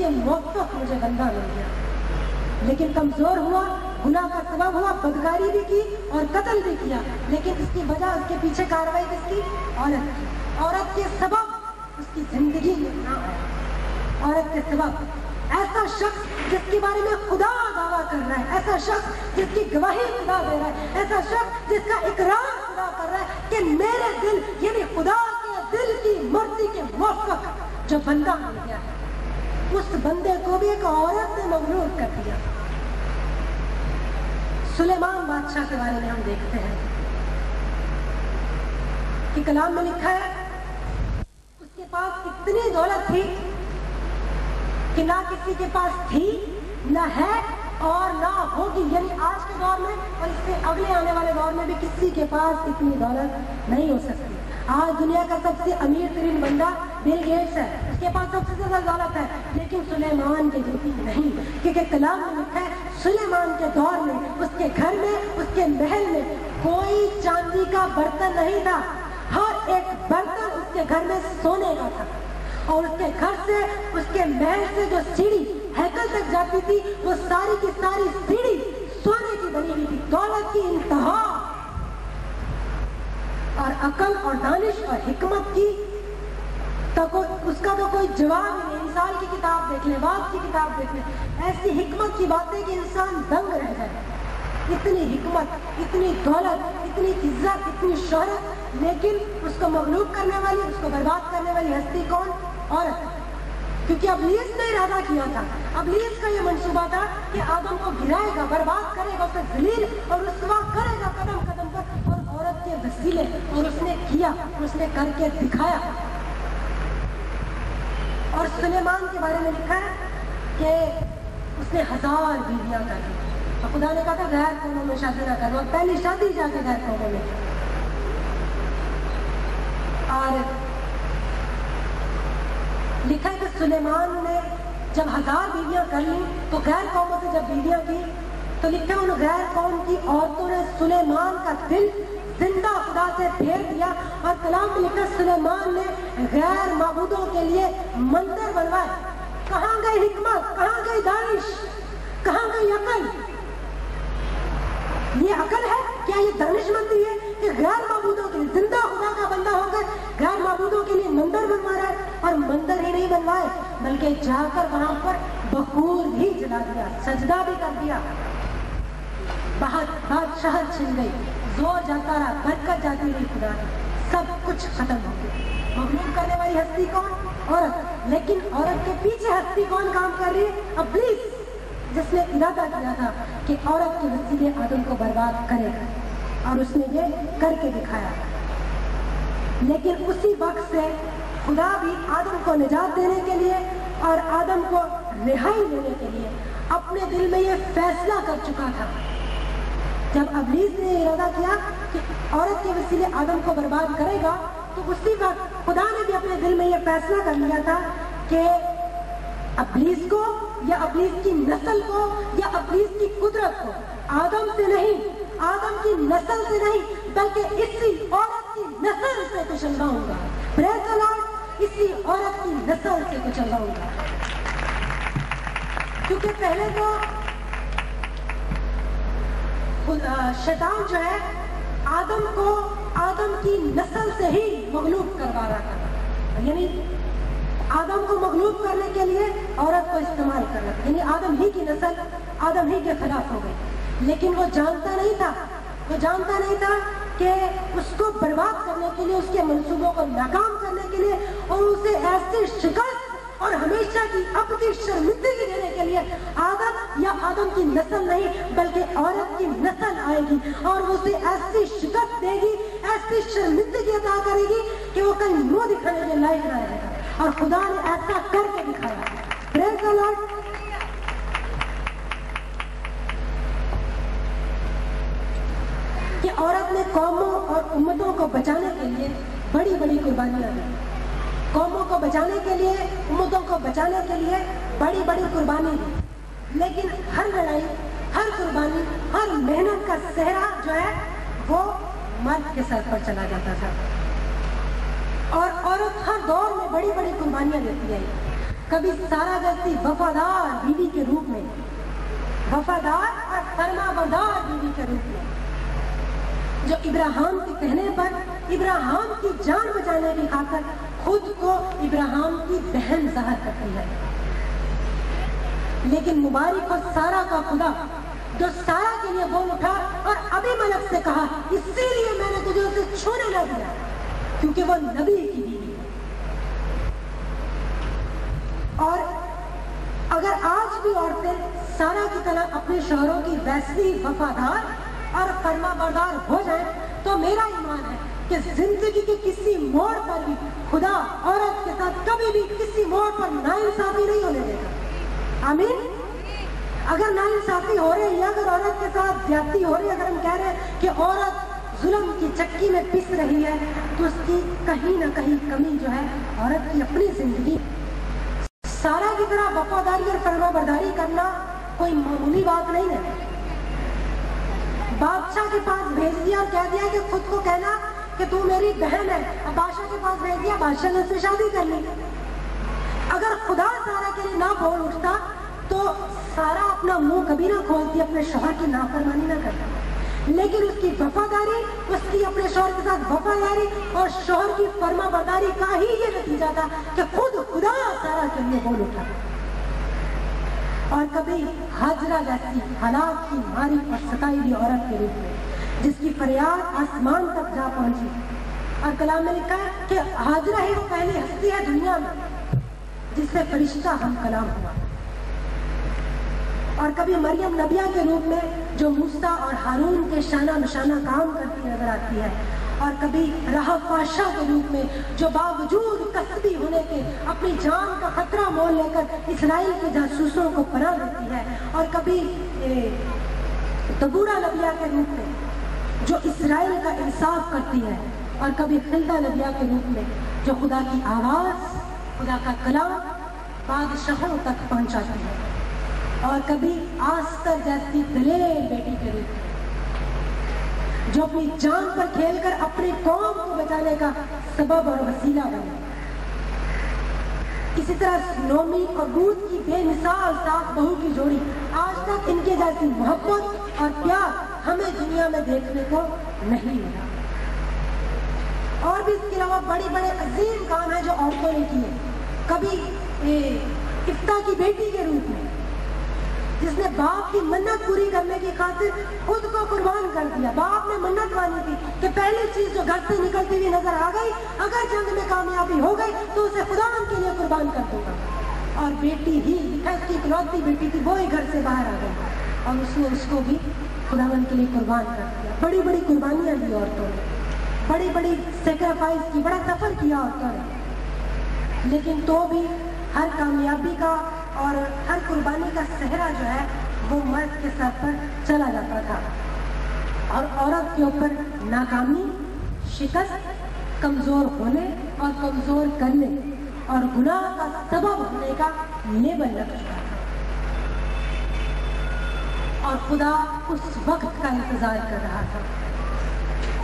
के मुवफ़्फ़क़ मुझे बंदा मिल गया, लेकिन कमजोर हुआ, गुनाह का सबब हुआ, बदकारी भी की और कत्ल भी किया, लेकिन इसकी वजह, उसके पीछे कार्रवाई किसकी? औरत की। औरत के सबब उसकी जिंदगी में ना आया। औरत के सबब ऐसा शख्स जिसके बारे में खुदा दावा कर रहा है, ऐसा शख्स जिसकी गवाही खुदा दे रहा है, ऐसा शख्स जिसका इकरार खुदा कर रहा है कि मेरे दिल यानी खुदा के दिल की मर्जी के मुवफ़्फ़क़ जो बंदा मिल गया है, उस बंदे को भी एक औरत ने मगरूर कर दिया। सुलेमान बादशाह के बारे में हम देखते हैं कि कलाम में लिखा है उसके पास इतनी दौलत थी कि ना किसी के पास थी, ना है और ना होगी। यानी आज के दौर में और इससे अगले आने वाले दौर में भी किसी के पास इतनी दौलत नहीं हो सकती। आज दुनिया का सबसे अमीर तरीन बंदा बिल गेट्स है, उसके पास सबसे ज्यादा दौलत है, लेकिन सुलेमान के जितनी नहीं, क्योंकि कलाम में लिखा है सुलेमान के दौर में उसके घर में, उसके महल में कोई चांदी का बर्तन नहीं था, हर एक बर्तन उसके घर में सोने का था, और उसके घर से, उसके महल से जो सीढ़ी हैकल तक जाती थी वो सारी की सारी सीढ़ी सोने की बनी हुई थी। दौलत की इंतहा और अकल और दानिश और हिकमत की तो उसका तो कोई जवाब ही नहीं। मिसाल की किताब देख ले, बाप की किताब देख ले, ऐसी हिकमत की बातें कि इंसान दंग रह जाए। इतनी हिकमत, इतनी दौलत, इतनी इज्जत, इतनी शोहरत, लेकिन उसको मगलूब करने वाली, उसको बर्बाद करने वाली हस्ती कौन? औरत। क्योंकि अबलीस ने इरादा किया था, अबलीस का ये मंसूबा था कि आदम को गिराएगा, बर्बाद करेगा, उसे जलील और रुसवा करेगा कदम कदम पर, और औरत के वसीले, और उसने किया, उसने करके दिखाया। और सुलेमान के बारे में लिखा है कि उसने 1000 बीवियां कर दी, तो खुदा ने कहा था गैर कौमों में शादी ना करो, पहली शादी जाके गैर कौमों में। और लिखा है कि सुलेमान ने जब 1000 बीवियां कर ली तो गैर कौमों से जब बीवियां की तो लिखा है उन गैर कौम की औरतों ने सुलेमान का दिल जिंदा खुदा से फेर दिया। और कलाम में लिखा सुलेमान ने गैर माबूदों के लिए मंदिर बनवाए। कहाँ गई हिकमत, कहाँ गई दानिश, कहाँ गई अकल? ये अकल है क्या? ये दानिशमंदी है कि गैर माबूदों के लिए, जिंदा खुदा का बंदा होकर गैर माबूदों के लिए मंदिर बनवा रहा है? और मंदिर ही नहीं बनवाए बल्कि जाकर वहां पर बखूर भी जला दिया, सजदा भी कर दिया। बादशाहत छिन गई, जोर जाता रहा, बरकत जाती रही, खुदा सब कुछ खत्म हो गया। मगलूब करने वाली हस्ती कौन? औरत। लेकिन औरत के पीछे हस्ती कौन काम कर रही है? इब्लीस, जिसने इरादा किया था कि औरत के वसीले आदम को बर्बाद करेगा, और उसने ये करके दिखाया। लेकिन उसी वक्त से खुदा भी आदम को निजात देने के लिए और आदम को रिहाई देने के लिए अपने दिल में ये फैसला कर चुका था। जब इब्लीस ने इरादा किया कि औरत के वसीले आदम को बर्बाद करेगा, तो उसी वक्त खुदा ने भी अपने दिल में ये फैसला कर लिया था कि इब्लीस को या इब्लीस की नस्ल को या इब्लीस की कुदरत को आदम से नहीं, आदम की नस्ल से नहीं, बल्कि इसी औरत की नस्ल से कुचलवाऊंगा। प्रेज़ द लॉर्ड, इसी औरत की नस्ल से कुचलवाऊंगा। क्योंकि पहले तो शैतान जो है आदम को आदम की नस्ल से ही मगलूब करवा रहा था, यानी आदम को मगलूब करने के लिए औरत को इस्तेमाल कर रहा था, यानी आदम ही की नस्ल आदम ही के खिलाफ हो गई। लेकिन वो जानता नहीं था, वो जानता नहीं था कि उसको बर्बाद करने के लिए, उसके मंसूबों को नाकाम करने के लिए और उसे ऐसी शिकस्त और हमेशा की अपनी शर्मिंदगी देने के लिए आदम या आदम की नस्ल नहीं बल्कि औरत की नस्ल आएगी और वो उसे ऐसी शिकस्त देगी, ऐसी शर्मिंदगी अदा करेगी कि वो कहीं मुंह दिखाने के लायक ना रहेगा। और खुदा ने ऐसा करके दिखाया। Praise the Lord. कि औरत ने कौमों और उम्मतों को बचाने के लिए बड़ी बड़ी कुर्बानियां दी, कौमों को बचाने के लिए, उम्मतों को बचाने के लिए बड़ी बड़ी कुर्बानी दी। लेकिन हर लड़ाई, हर कुर्बानी, हर मेहनत का सेहरा जो है वो मर्द के सर पर चला जाता था। और औरत हर दौर में बड़ी बड़ी कुर्बानियां देती आई। کبھی سارا جیسی وفادار بیوی کے روپ میں، وفادار اور فرما بردار بیوی کے روپ میں، جو ابراہیم کے کہنے پر ابراہیم کی جان بچانے کی خاطر خود کو ابراہیم کی بہن ظاہر کرتی ہے۔ لیکن مبارک اور سارا کا خدا جو سارا کے لیے بول اٹھا اور ابھی ملک سے کہا، اسی لیے میں نے تجھے اسے چھونے نہ دیا کیونکہ وہ نبی کی بیوی ہے۔ اور اگر آج بھی عورتیں سارا کی طرح اپنے شوہروں کی ویسی وفادار اور فرما بردار ہو جائیں تو میرا ایمان ہے کہ زندگی کے کسی موڑ پر بھی خدا عورت کے ساتھ کبھی بھی کسی موڑ پر ناانصافی نہیں ہونے دے گا۔ آمین۔ اگر ناانصافی ہو رہی ہے، اگر عورت کے ساتھ زیادتی ہو رہی ہے، اگر ہم کہہ رہے ہیں کہ عورت ظلم کی چکی میں پس رہی ہے، تو اس کی کہیں نہ کہیں کمی جو ہے عورت کی اپنی زندگی۔ سارا کی طرح وفاداری اور فرما برداری کرنا کوئی معمولی بات نہیں ہے۔ بادشاہ کے پاس بھیج دیا اور کہہ دیا کہ خود کو کہنا کہ تو میری بہن ہے، اب بادشاہ کے پاس بھیج دیا، بادشاہ نے اس سے شادی کر لی۔ اگر خدا سارا کے لیے نہ بول اٹھتا تو سارا اپنا منہ کبھی نہ کھولتی، اپنے شوہر کی نافرمانی نہ کرتا، لیکن اس کی وفاداری، اس کی اپنے شوہر کے ساتھ وفاداری اور شوہر کی فرما برداری کا ہی یہ نتیجہ تھا کہ خود خدا سارا کے لیے بول اٹھا۔ اور کبھی ہاجرہ جیسی حالات کی ماری اور ستائی ہوئی عورت کے روپ میں جس کی فریاد آسمان تک جا پہنچی، اور کلام میں لکھا ہے کہ ہاجرہ ہی وہ پہلی ہستی ہے دنیا میں جس سے فرشتہ ہم کلام ہوا۔ اور کبھی مریم نبیہ کے روپ میں جو موسیٰ اور ہارون کے شانہ بشانہ کام کرتی نظر آتی ہے، اور کبھی رہب بادشاہ کے روپ میں جو باوجود کسبی ہونے کے اپنی جان کا خطرہ مول لے کر اسرائیل کے جاسوسوں کو پناہ دیتی ہے، اور کبھی دبورہ نبیہ کے روپ میں جو اسرائیل کا انصاف کرتی ہے، اور کبھی خلدہ نبیہ کے روپ میں جو خدا کی آواز، خدا کا کلام بادشاہوں تک پہنچاتی ہے، اور کبھی آستر جیسی دلیر بیٹی کے روپ میں جو اپنی جان پر کھیل کر اپنی قوم کو بچانے کا سبب اور وسیلہ بنے۔ اسی طرح نومی اور رود کی بے مثال ساس بہو کی جوڑی، آج تک ان کے جیسی محبت اور پیار ہمیں دنیا میں دیکھنے کو نہیں ملا۔ اور بھی اس کے علاوہ بڑے بڑے عظیم کام ہیں جو عورتوں نے کیے۔ کبھی افتہ کی بیٹی کے روپ میں جس نے باپ کی منت پوری کرنے کی خاطر خود کو قربان کر دیا۔ باپ نے منت مانی تھی کہ پہلی چیز جو گھر سے نکلتی ہوئی نظر آ گئی، اگر جنگ میں کامیابی ہو گئی تو اسے خدا کے لیے قربان کر دوں گا۔ اور بیٹی ہی اس کی اکلوتی بیٹی تھی، وہی گھر سے باہر آ گئی اور اس نے اس کو بھی خدا کے لیے قربان کر دیا۔ بڑی بڑی قربانیاں دی عورتوں نے، بڑی بڑی سیکریفائس کی، بڑا سفر کیا عورتوں نے، لیکن تو بھی ہر کامیابی کا اور ہر قربانی کا صحرا جو ہے وہ مرد کے سر پر چلا جاتا تھا، اور عورت کے اوپر ناکامی، شکست، کمزور ہونے اور کمزور کرنے اور گناہ کا سبب ہونے کا لیبل لگ چکا تھا۔ اور خدا اس وقت کا انتظار کر رہا تھا،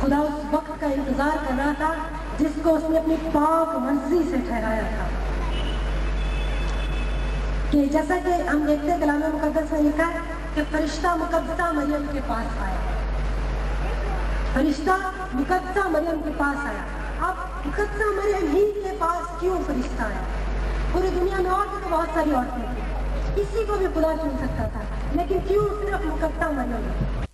خدا اس وقت کا انتظار کر رہا تھا جس کو اس نے اپنی پاک مرضی سے ٹھہرایا تھا۔ کہ جیسا کہ ہم دیکھتے ہیں کلام مقدس میں لکھا ہے کہ فرشتہ مقدسہ مریم کے پاس آیا، فرشتہ مقدسہ مریم کے پاس آیا۔ اب مقدسہ مریم ہی کے پاس کیوں فرشتہ آیا؟ پوری دنیا میں اور بھی تو بہت ساری عورتیں تھیں، کسی کو بھی خدا چن سکتا تھا، لیکن کیوں صرف مقدسہ مریم؟